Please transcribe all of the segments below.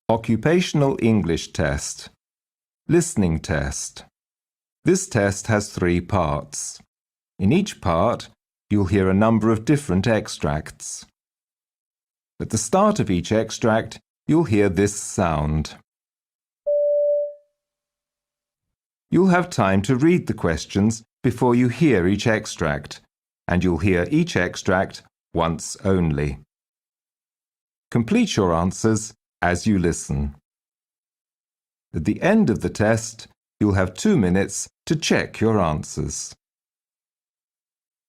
Occupational English Test. Listening Test. This test has 3 parts. In each part, you'll hear a number of different extracts. At the start of each extract, you'll hear this sound. You'll have time to read the questions before you hear each extract, and you'll hear each extract once only. Complete your answers as you listen. At the end of the test, you'll have 2 minutes to check your answers.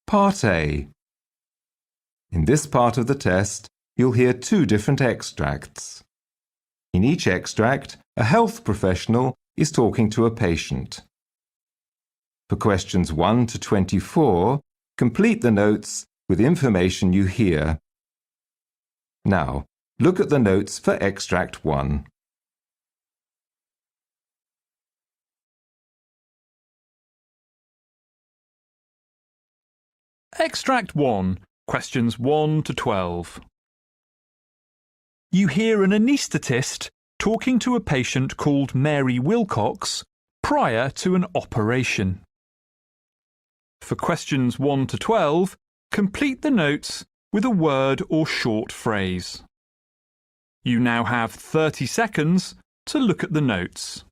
Part A. In this part of the test, you'll hear 2 different extracts. In each extract, a health professional is talking to a patient. For questions 1 to 24, complete the notes with information you hear. Now, look at the notes for extract 1. Extract 1, questions 1 to 12. You hear an anaesthetist talking to a patient called Mary Wilcox prior to an operation. For questions 1 to 12, complete the notes with a word or short phrase. You now have 30 seconds to look at the notes.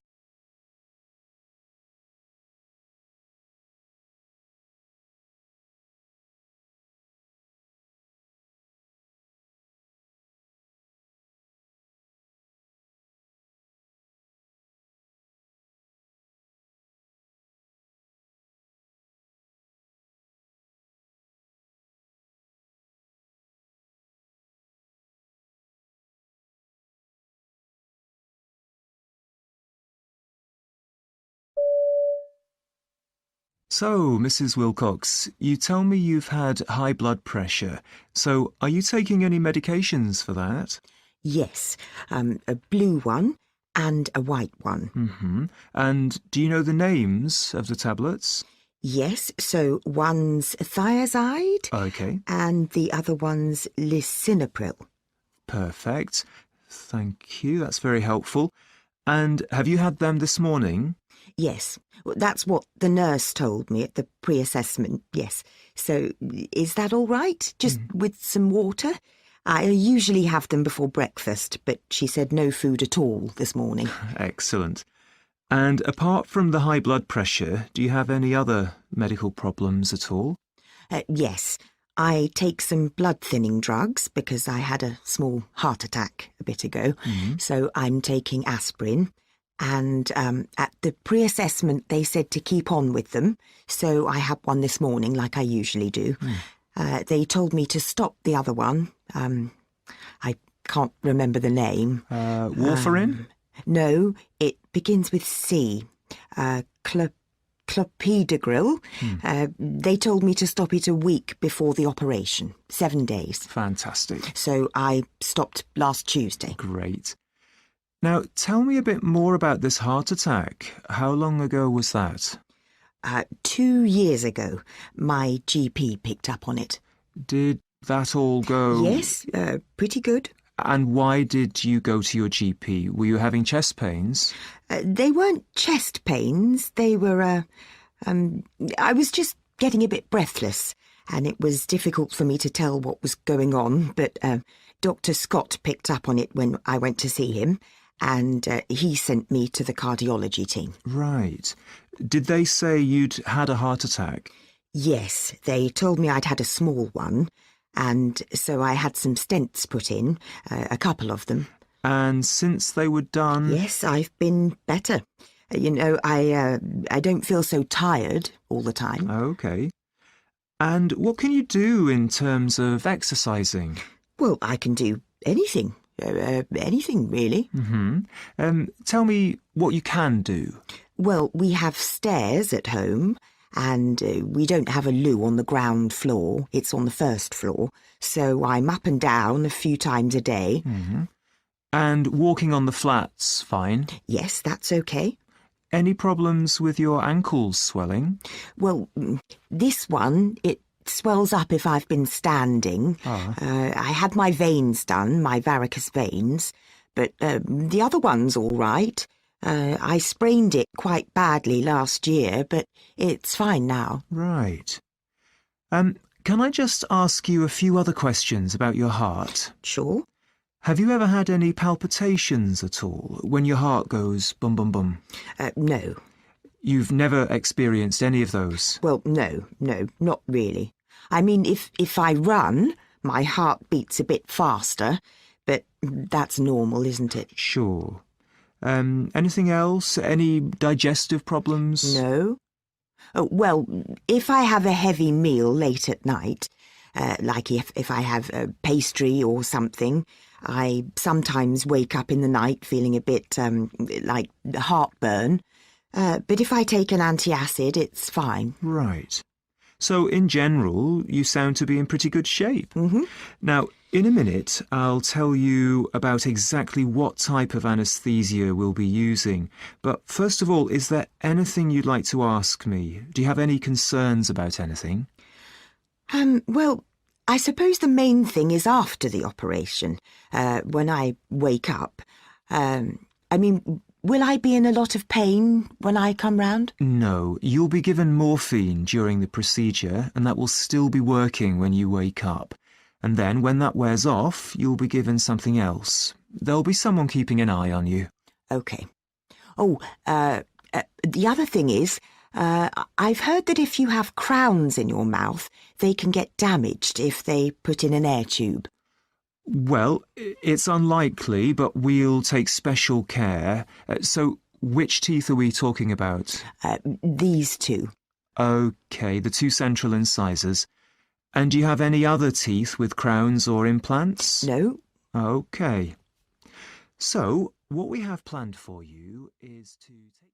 So, Mrs. Wilcox, you tell me you've had high blood pressure. So, are you taking any medications for that? Yes, a blue one and a white one. Mm-hmm. And do you know the names of the tablets? Yes, so one's thiazide Okay. and the other one's lisinopril. Perfect. Thank you. That's very helpful. And have you had them this morning? Yes, that's what the nurse told me at the pre-assessment, yes. So is that all right? Just with some water? I usually have them before breakfast, but she said no food at all this morning. Excellent. And apart from the high blood pressure, do you have any other medical problems at all? Yes, I take some blood-thinning drugs because I had a small heart attack a bit ago, so I'm taking aspirin. And at the pre-assessment, they said to keep on with them, so I had one this morning like I usually do. They told me to stop the other one. I can't remember the name. Warfarin? No, it begins with C. Clopidogrel. They told me to stop it a week before the operation, 7 days. Fantastic. So I stopped last Tuesday. Great. Now, tell me a bit more about this heart attack. How long ago was that? 2 years ago, my GP picked up on it. Did that all go... Yes, pretty good. And why did you go to your GP? Were you having chest pains? They weren't chest pains. They were, I was just getting a bit breathless, and it was difficult for me to tell what was going on, but Dr. Scott picked up on it when I went to see him, and he sent me to the cardiology team. Right. Did they say you'd had a heart attack? Yes, they told me I'd had a small one, and so I had some stents put in, a couple of them. And since they were done... Yes, I've been better. You know, I don't feel so tired all the time. OK. And what can you do in terms of exercising? Well, I can do anything. Anything, really. Tell me what you can do. Well, we have stairs at home, and we don't have a loo on the ground floor. It's on the first floor. So I'm up and down a few times a day. And walking on the flat's fine? Yes, that's OK. Any problems with your ankles swelling? Well, this one, it swells up if I've been standing. I had my veins done, my varicose veins, but the other one's all right. I sprained it quite badly last year, but it's fine now. Right. Can I just ask you a few other questions about your heart? Sure. Have you ever had any palpitations at all, when your heart goes bum bum bum? No. You've never experienced any of those? Well, no, not really. I mean, if I run, my heart beats a bit faster, but that's normal, isn't it? Sure. Anything else? Any digestive problems? No. Oh, well, if I have a heavy meal late at night, like if I have a pastry or something, I sometimes wake up in the night feeling a bit like heartburn. But if I take an antacid, it's fine. Right. So, in general, you sound to be in pretty good shape. Mm-hmm. Now, in a minute, I'll tell you about exactly what type of anaesthesia we'll be using. But first of all, is there anything you'd like to ask me? Do you have any concerns about anything? Well, I suppose the main thing is after the operation, when I wake up. I mean, will I be in a lot of pain when I come round? No, you'll be given morphine during the procedure, and that will still be working when you wake up. And then, when that wears off, you'll be given something else. There'll be someone keeping an eye on you. OK. Oh, the other thing is, I've heard that if you have crowns in your mouth, they can get damaged if they put in an air tube. Well, it's unlikely, but we'll take special care. So, which teeth are we talking about? These two. OK, the two central incisors. And do you have any other teeth with crowns or implants? No. OK. So, what we have planned for you is to take...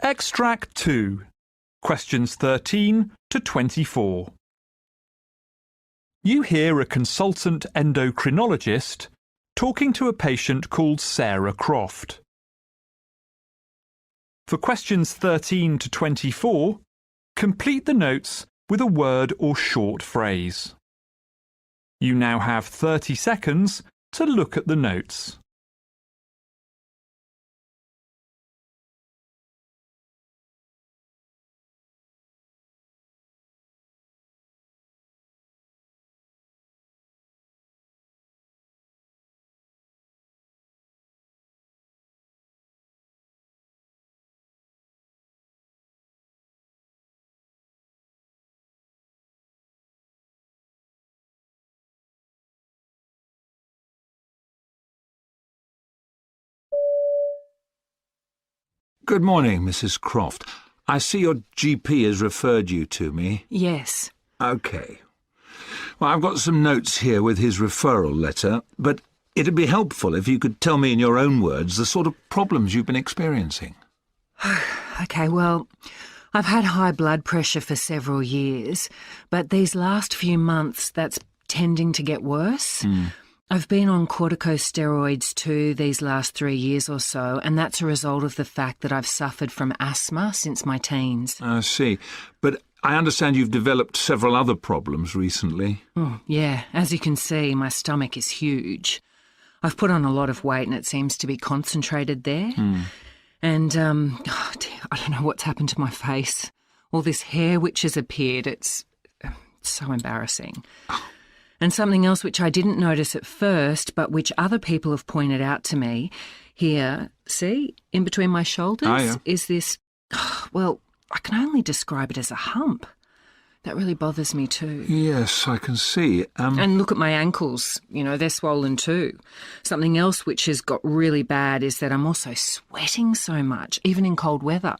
Extract 2. Questions 13 to 24. You hear a consultant endocrinologist talking to a patient called Sarah Croft. For questions 13 to 24, complete the notes with a word or short phrase. You now have 30 seconds to look at the notes. Good morning, Mrs. Croft. I see your GP has referred you to me. Yes. OK. Well, I've got some notes here with his referral letter, but it'd be helpful if you could tell me in your own words the sort of problems you've been experiencing. OK, well, I've had high blood pressure for several years, but these last few months that's tending to get worse. I've been on corticosteroids too these last 3 years or so, and that's a result of the fact that I've suffered from asthma since my teens. I see. But I understand you've developed several other problems recently. Oh, yeah, as you can see, my stomach is huge. I've put on a lot of weight and it seems to be concentrated there. And, I don't know what's happened to my face. All this hair which has appeared, it's So embarrassing. And something else which I didn't notice at first, but which other people have pointed out to me, here, see, in between my shoulders, is this, well, I can only describe it as a hump. That really bothers me too. Yes, I can see. And look at my ankles, they're swollen too. Something else which has got really bad is that I'm also sweating so much, even in cold weather.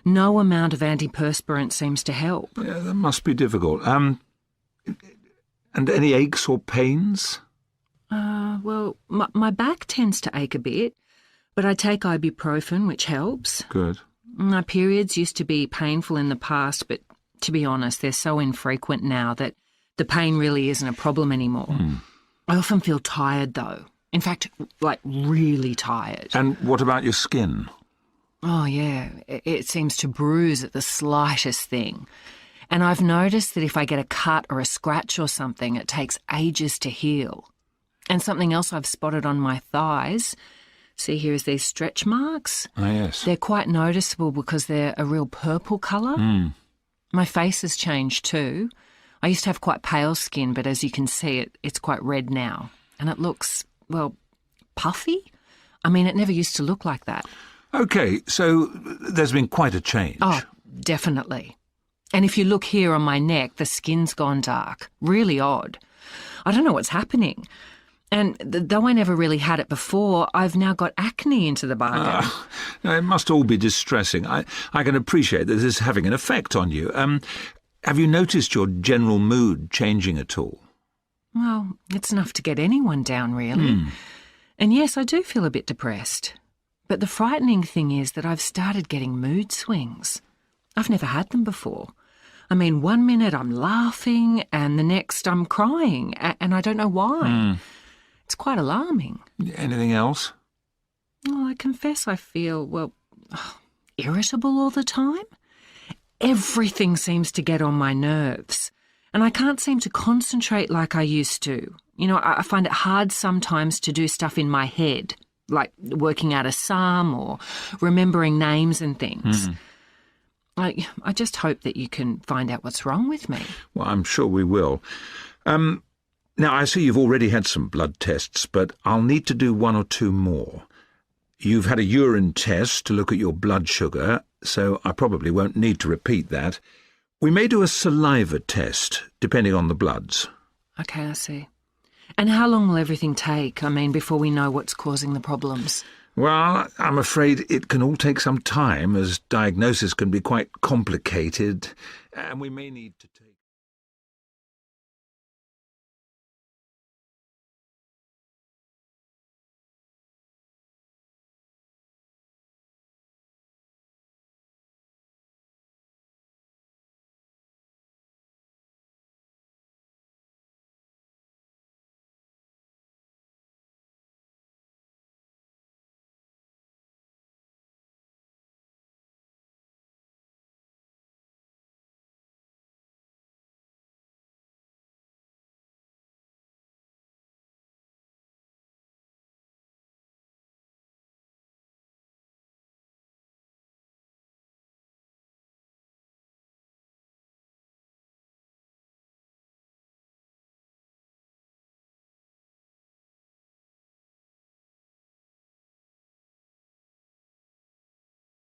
No amount of antiperspirant seems to help. Yeah, that must be difficult. And any aches or pains? Well, my back tends to ache a bit, but I take ibuprofen, which helps. Good. My periods used to be painful in the past, but to be honest, they're so infrequent now that the pain really isn't a problem anymore. I often feel tired, though. In fact, like really tired. And what about your skin? Oh, yeah. It seems to bruise at the slightest thing. And I've noticed that if I get a cut or a scratch or something, it takes ages to heal. And something else I've spotted on my thighs, see here is these stretch marks. Ah, yes. They're quite noticeable because they're a real purple colour. My face has changed too. I used to have quite pale skin, but as you can see, it's quite red now. And it looks, well, puffy. I mean, it never used to look like that. OK, so there's been quite a change. Oh, definitely. And if you look here on my neck, the skin's gone dark. Really odd. I don't know what's happening. And though I never really had it before, I've now got acne into the bargain. It must all be distressing. I can appreciate that this is having an effect on you. Have you noticed your general mood changing at all? Well, it's enough to get anyone down, really. And yes, I do feel a bit depressed. But the frightening thing is that I've started getting mood swings. I've never had them before. I mean, 1 minute I'm laughing and the next I'm crying, and I don't know why. It's quite alarming. Anything else? Well, I confess I feel, well, irritable all the time. Everything seems to get on my nerves, and I can't seem to concentrate like I used to. I find it hard sometimes to do stuff in my head, like working out a sum or remembering names and things. I just hope that you can find out what's wrong with me. Well, I'm sure we will. Now, I see you've already had some blood tests, but I'll need to do 1 or 2 more. You've had a urine test to look at your blood sugar, so I probably won't need to repeat that. We may do a saliva test, depending on the bloods. OK, I see. And how long will everything take, before we know what's causing the problems? Well, I'm afraid it can all take some time, as diagnosis can be quite complicated, and we may need to take...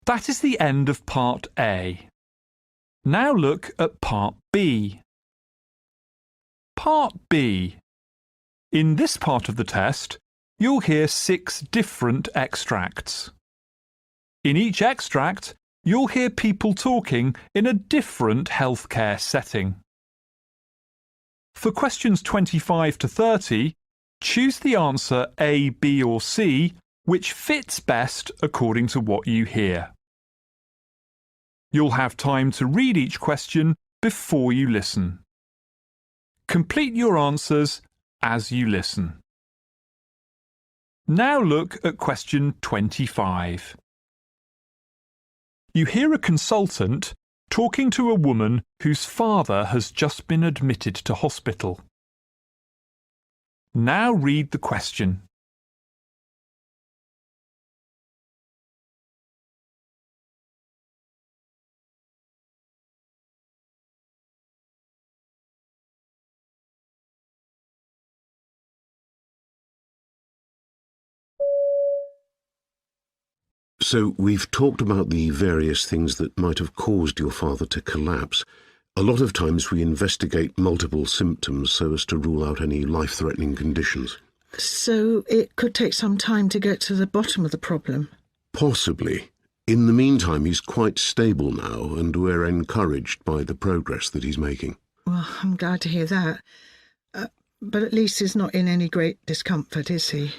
That is the end of Part A. Now look at Part B. Part B. In this part of the test, you'll hear 6 different extracts. In each extract, you'll hear people talking in a different healthcare setting. For questions 25 to 30, choose the answer A, B or C which fits best according to what you hear. You'll have time to read each question before you listen. Complete your answers as you listen. Now look at question 25. You hear a consultant talking to a woman whose father has just been admitted to hospital. Now read the question. So we've talked about the various things that might have caused your father to collapse. A lot of times we investigate multiple symptoms so as to rule out any life-threatening conditions. So it could take some time to get to the bottom of the problem? Possibly. In the meantime, he's quite stable now, and we're encouraged by the progress that he's making. Well, I'm glad to hear that. But at least he's not in any great discomfort, is he?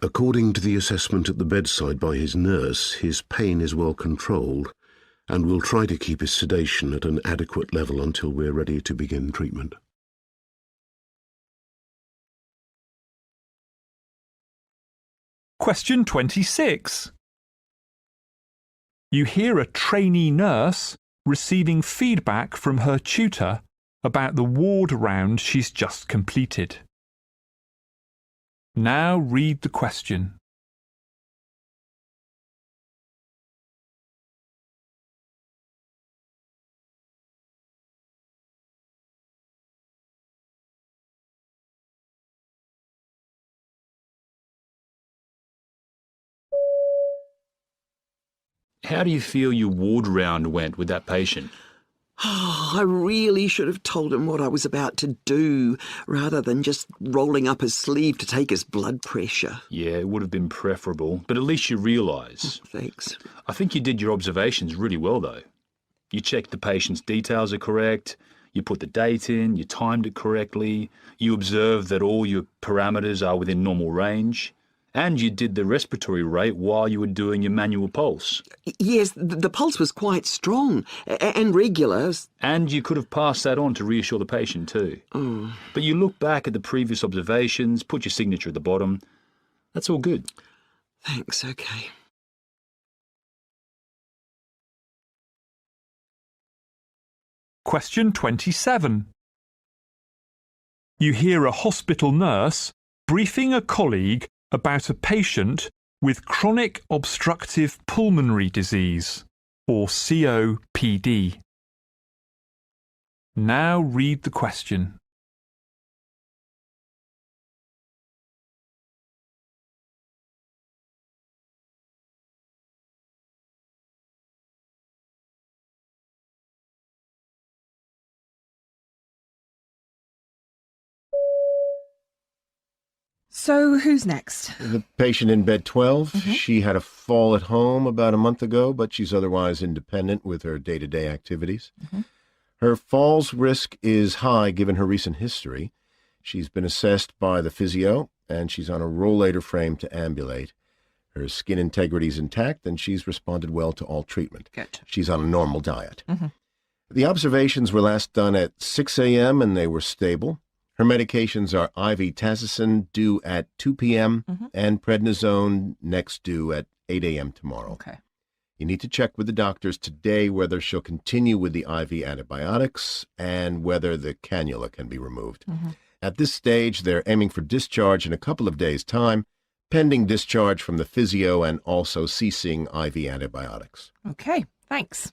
According to the assessment at the bedside by his nurse, his pain is well controlled, and we'll try to keep his sedation at an adequate level until we're ready to begin treatment. Question 26. You hear a trainee nurse receiving feedback from her tutor about the ward round she's just completed. Now read the question. How do you feel your ward round went with that patient? Oh, I really should have told him what I was about to do, rather than just rolling up his sleeve to take his blood pressure. Yeah, it would have been preferable, but at least you realise. Thanks. I think you did your observations really well, though. You checked the patient's details are correct, you put the date in, you timed it correctly, you observed that all your parameters are within normal range, and you did the respiratory rate while you were doing your manual pulse. Yes, the pulse was quite strong and regular. And you could have passed that on to reassure the patient too. But you look back at the previous observations, put your signature at the bottom. That's all good. Thanks, okay. Question 27. You hear a hospital nurse briefing a colleague about a patient with chronic obstructive pulmonary disease, or COPD. Now read the question. So who's next? The patient in bed 12. She had a fall at home about a month ago, but she's otherwise independent with her day-to-day activities. Her falls risk is high given her recent history. She's been assessed by the physio, and she's on a rollator frame to ambulate. Her skin integrity is intact, and she's responded well to all treatment. Good. She's on a normal diet. The observations were last done at 6 a.m., and they were stable. Her medications are IV tazocin due at 2 p.m. and prednisone next due at 8 a.m. tomorrow. Okay. You need to check with the doctors today whether she'll continue with the IV antibiotics and whether the cannula can be removed. At this stage, they're aiming for discharge in a couple of days' time, pending discharge from the physio and also ceasing IV antibiotics. Okay, thanks.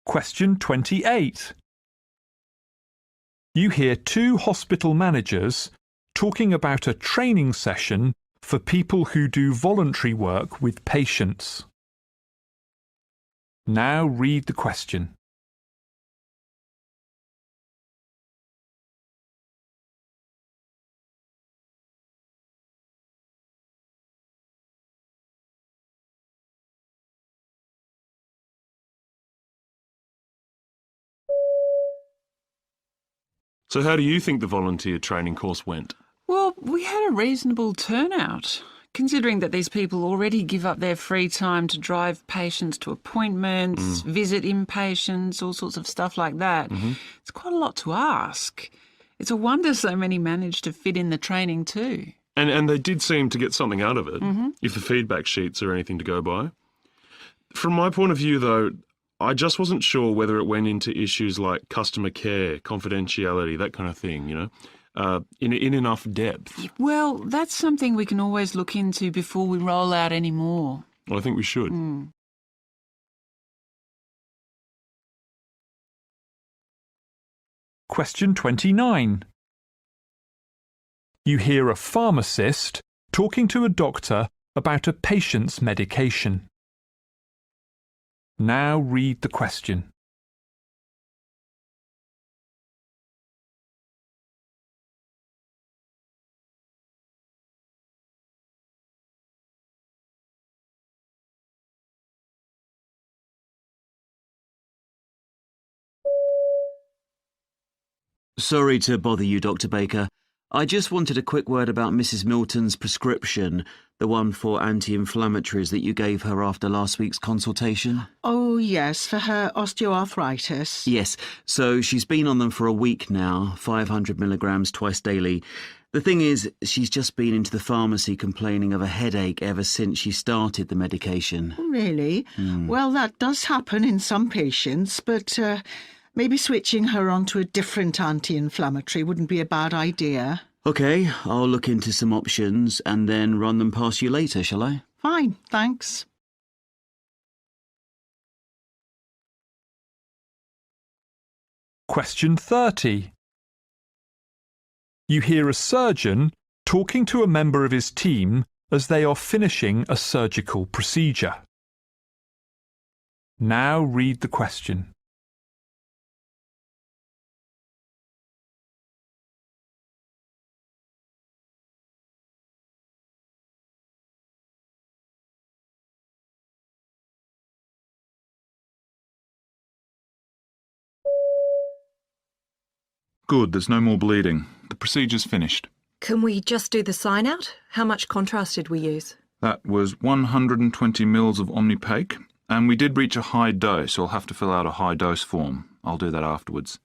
Question 28. You hear two hospital managers talking about a training session for people who do voluntary work with patients. Now read the question. So how do you think the volunteer training course went? Well, we had a reasonable turnout, considering that these people already give up their free time to drive patients to appointments, visit inpatients, all sorts of stuff like that. It's quite a lot to ask. It's a wonder so many managed to fit in the training too. And they did seem to get something out of it, if the feedback sheets are anything to go by. From my point of view, though, I just wasn't sure whether it went into issues like customer care, confidentiality, that kind of thing, you know, in enough depth. Well, that's something we can always look into before we roll out any more. Well, I think we should. Question 29. You hear a pharmacist talking to a doctor about a patient's medication. Now read the question. Sorry to bother you, Dr. Baker. I just wanted a quick word about Mrs. Milton's prescription, the one for anti-inflammatories that you gave her after last week's consultation. Oh, yes, for her osteoarthritis. Yes, so she's been on them for a week now, 500 milligrams twice daily. The thing is, she's just been into the pharmacy complaining of a headache ever since she started the medication. Really? Well, that does happen in some patients, but maybe switching her onto a different anti-inflammatory wouldn't be a bad idea. OK, I'll look into some options and then run them past you later, shall I? Fine, thanks. Question 30. You hear a surgeon talking to a member of his team as they are finishing a surgical procedure. Now read the question. Good, there's no more bleeding. The procedure's finished. Can we just do the sign out? How much contrast did we use? That was 120 mils of Omnipaque, and we did reach a high dose, so I'll have to fill out a high dose form. I'll do that afterwards.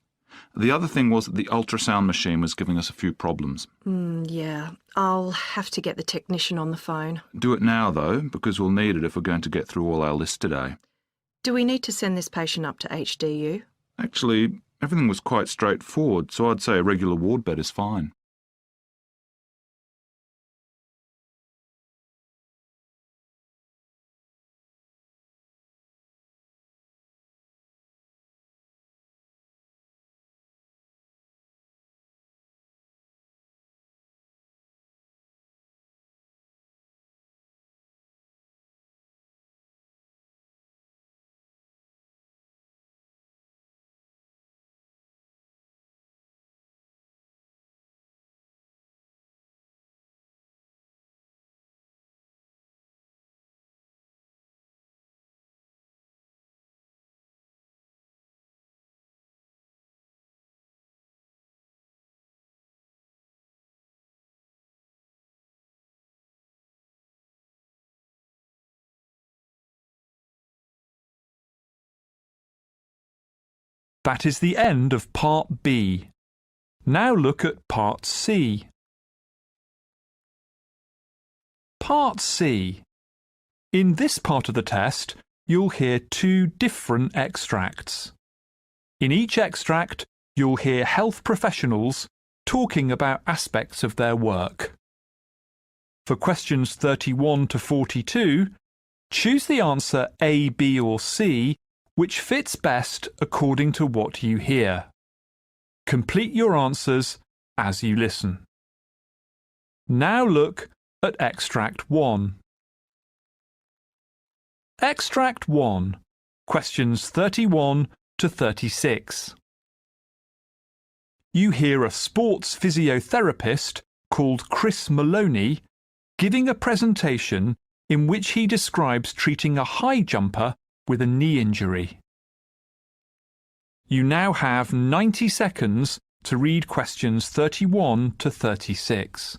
The other thing was that the ultrasound machine was giving us a few problems. Yeah, I'll have to get the technician on the phone. Do it now, though, because we'll need it if we're going to get through all our lists today. Do we need to send this patient up to HDU? Actually, everything was quite straightforward, so I'd say a regular ward bed is fine. That is the end of Part B. Now look at Part C. Part C. In this part of the test, you'll hear two different extracts. In each extract, you'll hear health professionals talking about aspects of their work. For questions 31 to 42, choose the answer A, B or C which fits best according to what you hear. Complete your answers as you listen. Now look at Extract 1. Extract 1, questions 31 to 36. You hear a sports physiotherapist called Chris Maloney giving a presentation in which he describes treating a high jumper with a knee injury. You now have 90 seconds to read questions 31 to 36.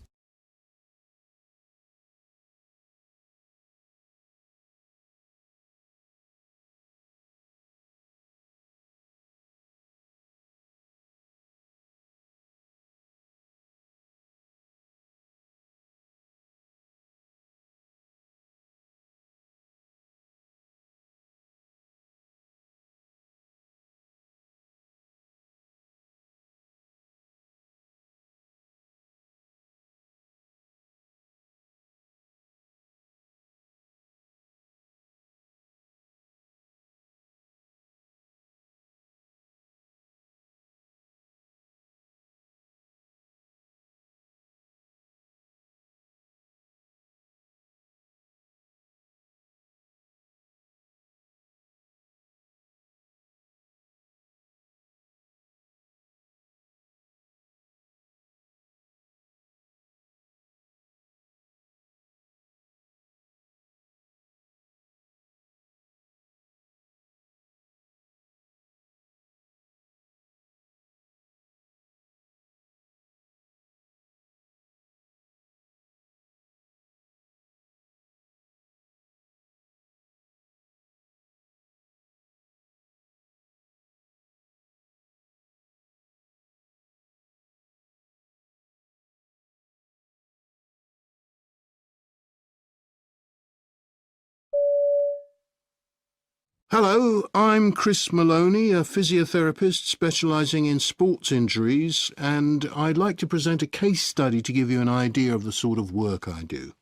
Hello, I'm Chris Maloney, a physiotherapist specialising in sports injuries, and I'd like to present a case study to give you an idea of the sort of work I do.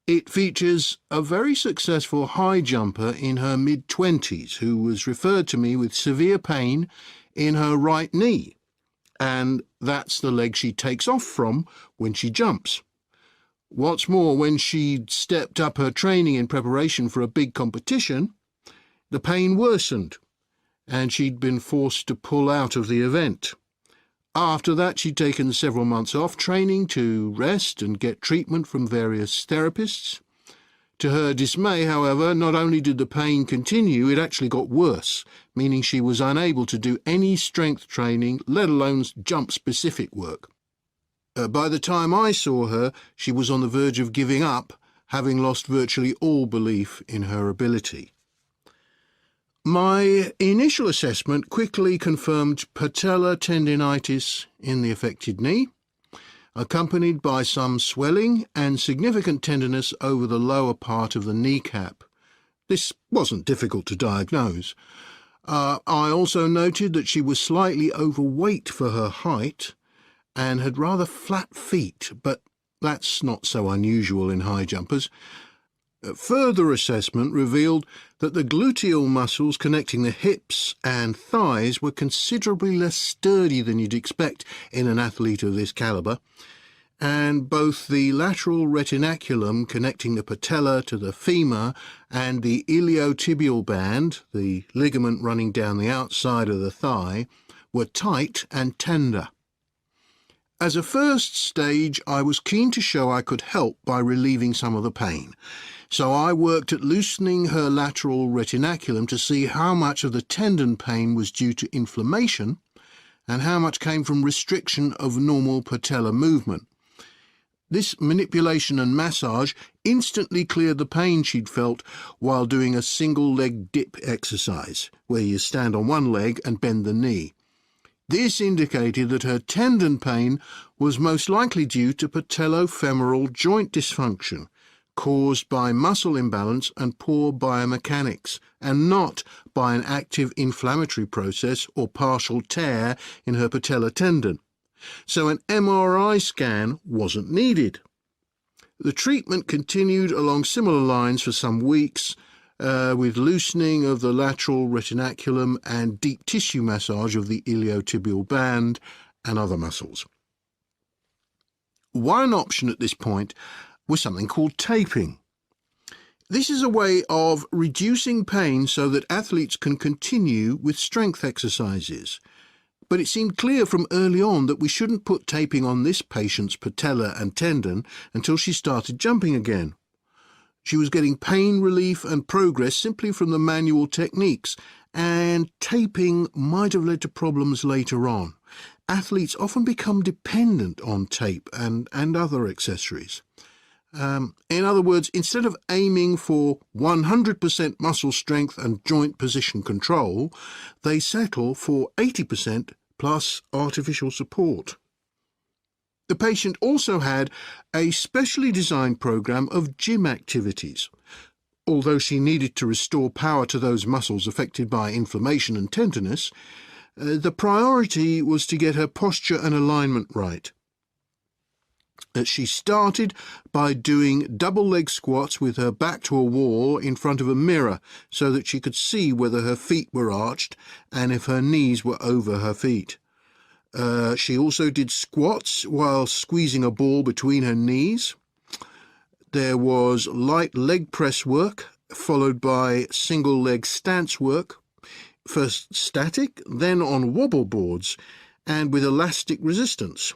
It features a very successful high jumper in her mid-20s who was referred to me with severe pain in her right knee, and that's the leg she takes off from when she jumps. What's more, when she'd stepped up her training in preparation for a big competition, the pain worsened, and she'd been forced to pull out of the event. After that, she'd taken several months off training to rest and get treatment from various therapists. To her dismay, however, not only did the pain continue, it actually got worse, meaning she was unable to do any strength training, let alone jump-specific work. By the time I saw her, she was on the verge of giving up, having lost virtually all belief in her ability. My initial assessment quickly confirmed patellar tendinitis in the affected knee, accompanied by some swelling and significant tenderness over the lower part of the kneecap. This wasn't difficult to diagnose. I also noted that she was slightly overweight for her height and had rather flat feet, but that's not so unusual in high jumpers. Further assessment revealed that the gluteal muscles connecting the hips and thighs were considerably less sturdy than you'd expect in an athlete of this calibre, and both the lateral retinaculum connecting the patella to the femur and the iliotibial band, the ligament running down the outside of the thigh, were tight and tender. As a first stage, I was keen to show I could help by relieving some of the pain, so I worked at loosening her lateral retinaculum to see how much of the tendon pain was due to inflammation and how much came from restriction of normal patellar movement. This manipulation and massage instantly cleared the pain she'd felt while doing a single leg dip exercise, where you stand on one leg and bend the knee. This indicated that her tendon pain was most likely due to patellofemoral joint dysfunction, caused by muscle imbalance and poor biomechanics, and not by an active inflammatory process or partial tear in her patellar tendon. So an MRI scan wasn't needed. The treatment continued along similar lines for some weeks, with loosening of the lateral retinaculum and deep tissue massage of the iliotibial band and other muscles. One option at this point was something called taping. This is a way of reducing pain so that athletes can continue with strength exercises. But it seemed clear from early on that we shouldn't put taping on this patient's patella and tendon until she started jumping again. She was getting pain relief and progress simply from the manual techniques, and taping might have led to problems later on. athletes often become dependent on tape and other accessories. In other words, instead of aiming for 100% muscle strength and joint position control, they settle for 80% plus artificial support. The patient also had a specially designed program of gym activities. Although she needed to restore power to those muscles affected by inflammation and tenderness, the priority was to get her posture and alignment right. She started by doing double leg squats with her back to a wall in front of a mirror so that she could see whether her feet were arched and if her knees were over her feet. She also did squats while squeezing a ball between her knees. There was light leg press work, followed by single leg stance work, first static, then on wobble boards, and with elastic resistance.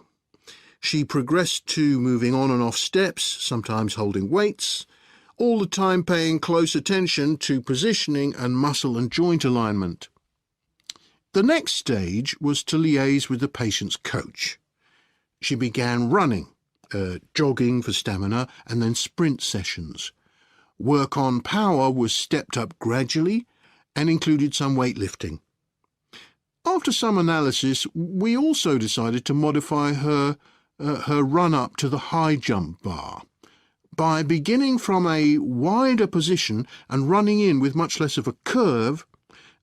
She progressed to moving on and off steps, sometimes holding weights, all the time paying close attention to positioning and muscle and joint alignment. The next stage was to liaise with the patient's coach. She began running, jogging for stamina, and then sprint sessions. Work on power was stepped up gradually and included some weightlifting. After some analysis, we also decided to modify her run-up to the high jump bar. By beginning from a wider position and running in with much less of a curve,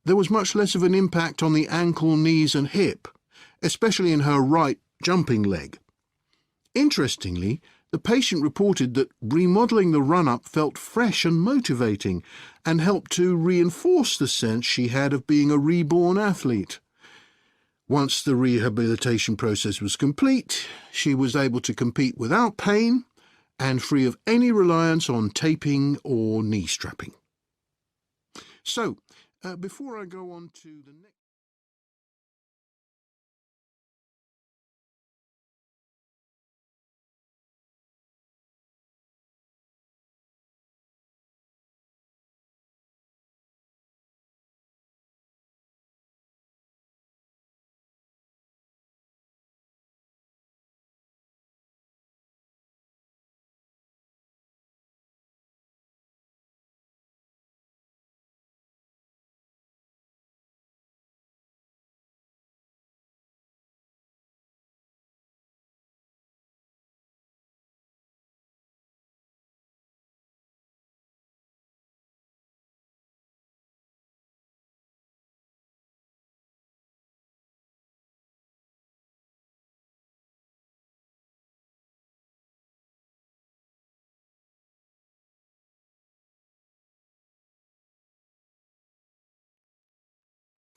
there was much less of an impact on the ankle, knees and hip, especially in her right jumping leg. Interestingly, the patient reported that remodelling the run-up felt fresh and motivating and helped to reinforce the sense she had of being a reborn athlete. Once the rehabilitation process was complete, she was able to compete without pain and free of any reliance on taping or knee strapping. So, before I go on to the next...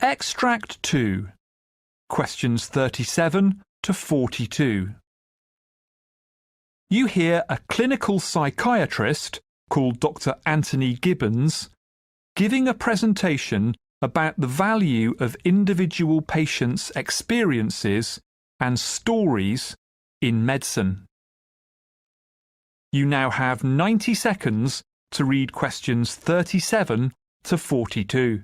Extract 2. Questions 37 to 42. You hear a clinical psychiatrist called Dr. Anthony Gibbons giving a presentation about the value of individual patients' experiences and stories in medicine. You now have 90 seconds to read questions 37 to 42.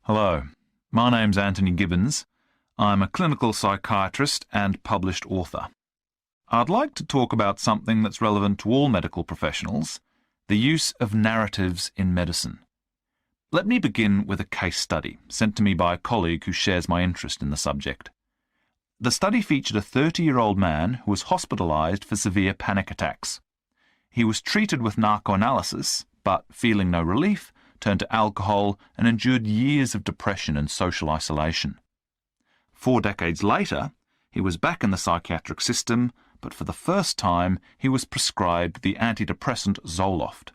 Hello, my name's Anthony Gibbons. I'm a clinical psychiatrist and published author. I'd like to talk about something that's relevant to all medical professionals, the use of narratives in medicine. Let me begin with a case study sent to me by a colleague who shares my interest in the subject. The study featured a 30-year-old man who was hospitalised for severe panic attacks. He was treated with narcoanalysis, but feeling no relief, turned to alcohol and endured years of depression and social isolation. 4 decades later, he was back in the psychiatric system, but for the first time he was prescribed the antidepressant Zoloft.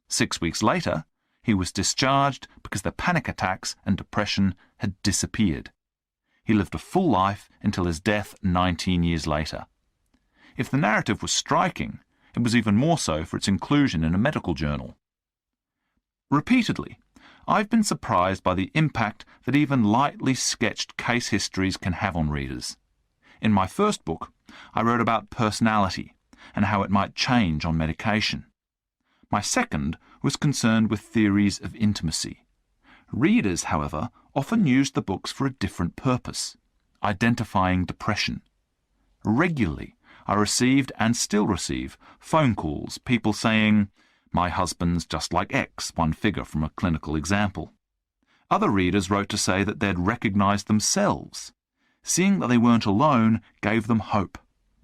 6 weeks later, he was discharged because the panic attacks and depression had disappeared. He lived a full life until his death 19 years later. If the narrative was striking, it was even more so for its inclusion in a medical journal. Repeatedly, I've been surprised by the impact that even lightly sketched case histories can have on readers. In my first book, I wrote about personality and how it might change on medication. My second was concerned with theories of intimacy. Readers, however, often used the books for a different purpose, identifying depression. Regularly, I received and still receive phone calls, people saying, "My husband's just like X," one figure from a clinical example. Other readers wrote to say that they'd recognised themselves. Seeing that they weren't alone gave them hope.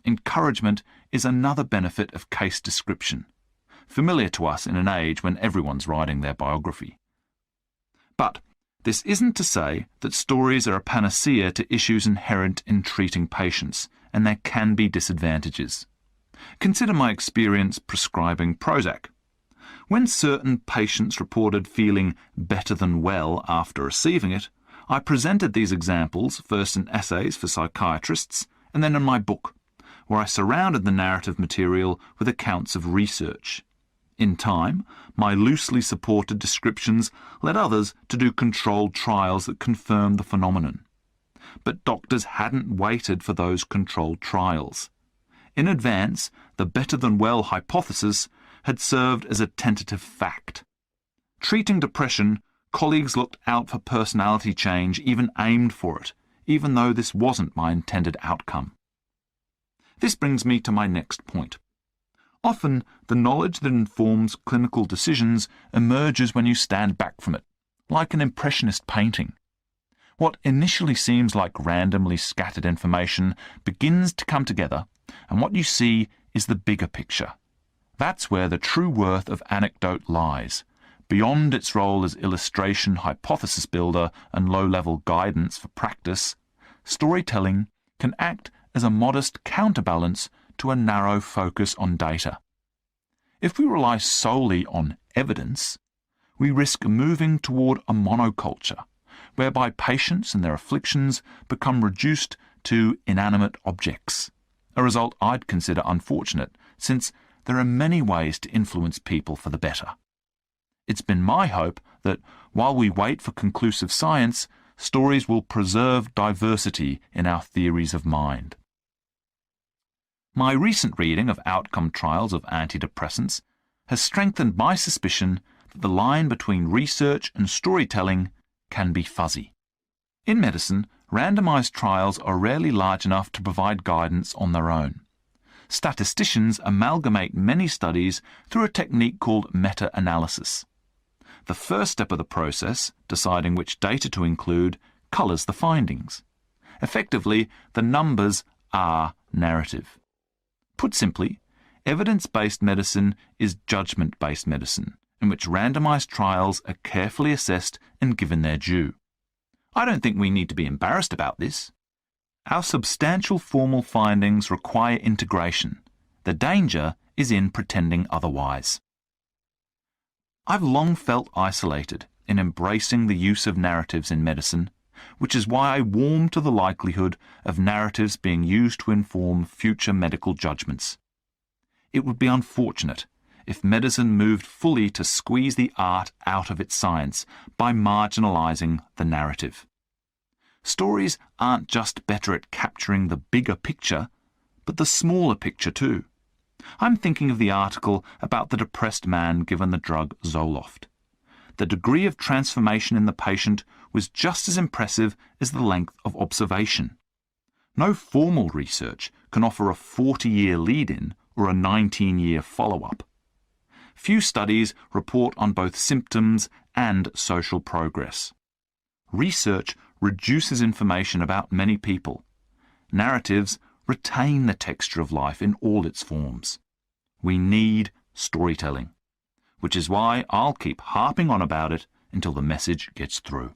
Encouragement is another benefit of case description, familiar to us in an age when everyone's writing their biography. But this isn't to say that stories are a panacea to issues inherent in treating patients, and there can be disadvantages. Consider my experience prescribing Prozac. When certain patients reported feeling better than well after receiving it, I presented these examples first in essays for psychiatrists and then in my book, where I surrounded the narrative material with accounts of research. In time, my loosely supported descriptions led others to do controlled trials that confirmed the phenomenon. But doctors hadn't waited for those controlled trials. In advance, the better-than-well hypothesis had served as a tentative fact. Treating depression, colleagues looked out for personality change, even aimed for it, even though this wasn't my intended outcome. This brings me to my next point. Often, the knowledge that informs clinical decisions emerges when you stand back from it, like an impressionist painting. What initially seems like randomly scattered information begins to come together, and what you see is the bigger picture. That's where the true worth of anecdote lies. Beyond its role as illustration, hypothesis builder, and low-level guidance for practice, storytelling can act as a modest counterbalance to a narrow focus on data. If we rely solely on evidence, we risk moving toward a monoculture, whereby patients and their afflictions become reduced to inanimate objects, a result I'd consider unfortunate, since there are many ways to influence people for the better. It's been my hope that, while we wait for conclusive science, stories will preserve diversity in our theories of mind. My recent reading of outcome trials of antidepressants has strengthened my suspicion that the line between research and storytelling can be fuzzy. In medicine, randomized trials are rarely large enough to provide guidance on their own. Statisticians amalgamate many studies through a technique called meta-analysis. The first step of the process, deciding which data to include, colours the findings. Effectively, the numbers are narrative. Put simply, evidence-based medicine is judgment-based medicine, in which randomized trials are carefully assessed and given their due. I don't think we need to be embarrassed about this. Our substantial formal findings require integration. The danger is in pretending otherwise. I've long felt isolated in embracing the use of narratives in medicine, which is why I warm to the likelihood of narratives being used to inform future medical judgments. It would be unfortunate if medicine moved fully to squeeze the art out of its science by marginalising the narrative. Stories aren't just better at capturing the bigger picture, but the smaller picture too. I'm thinking of the article about the depressed man given the drug Zoloft. the degree of transformation in the patient was just as impressive as the length of observation. No formal research can offer a 40-year lead-in or a 19-year follow-up. Few studies report on both symptoms and social progress. Research reduces information about many people. Narratives retain the texture of life in all its forms. We need storytelling, which is why I'll keep harping on about it until the message gets through.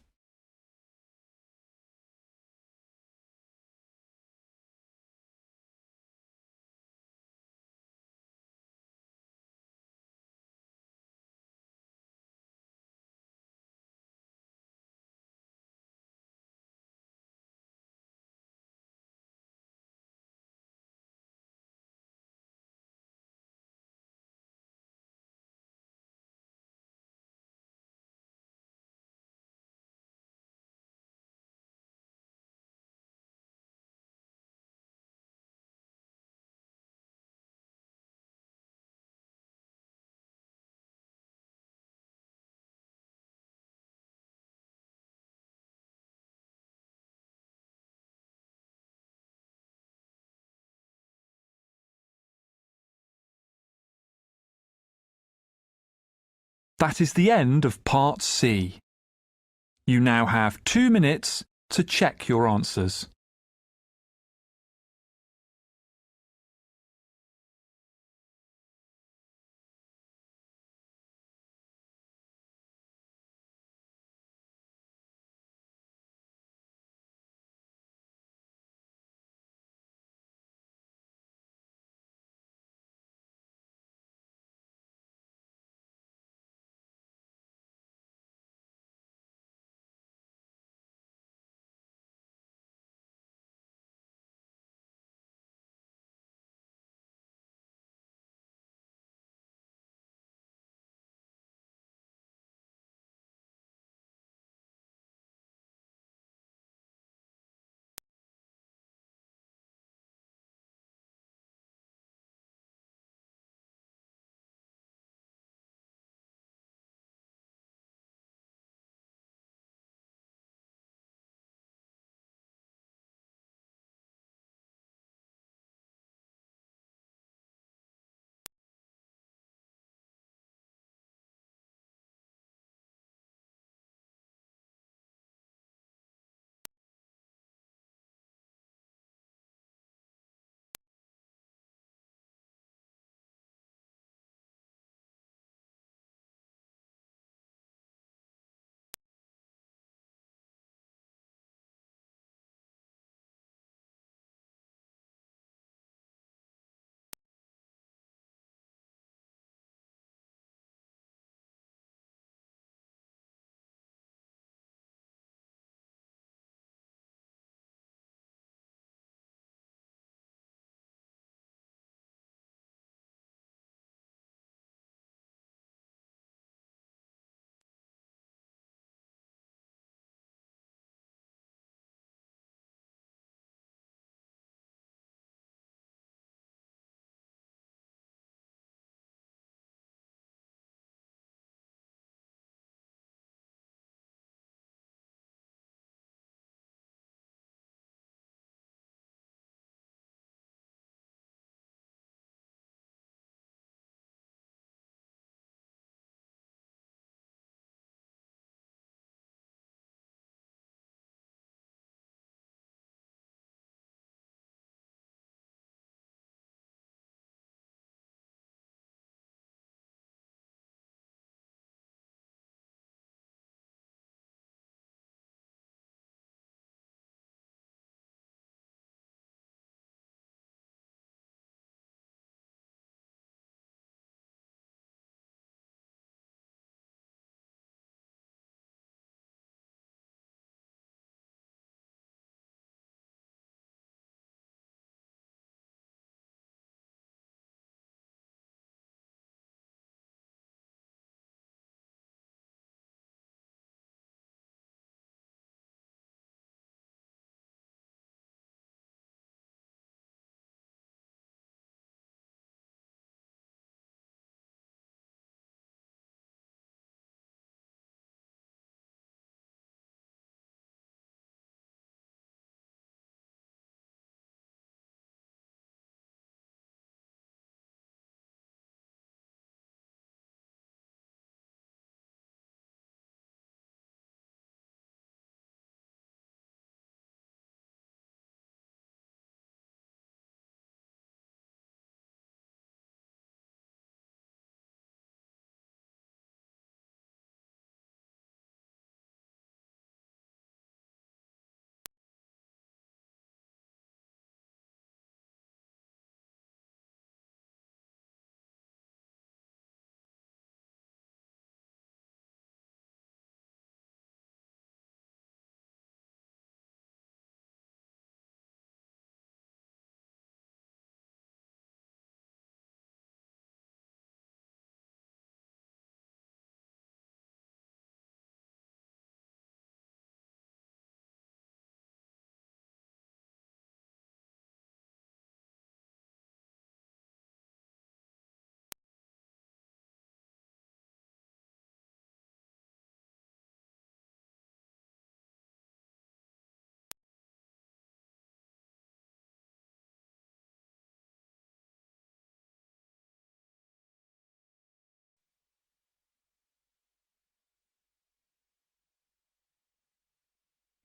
That is the end of Part C. You now have 2 minutes to check your answers.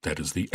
That is the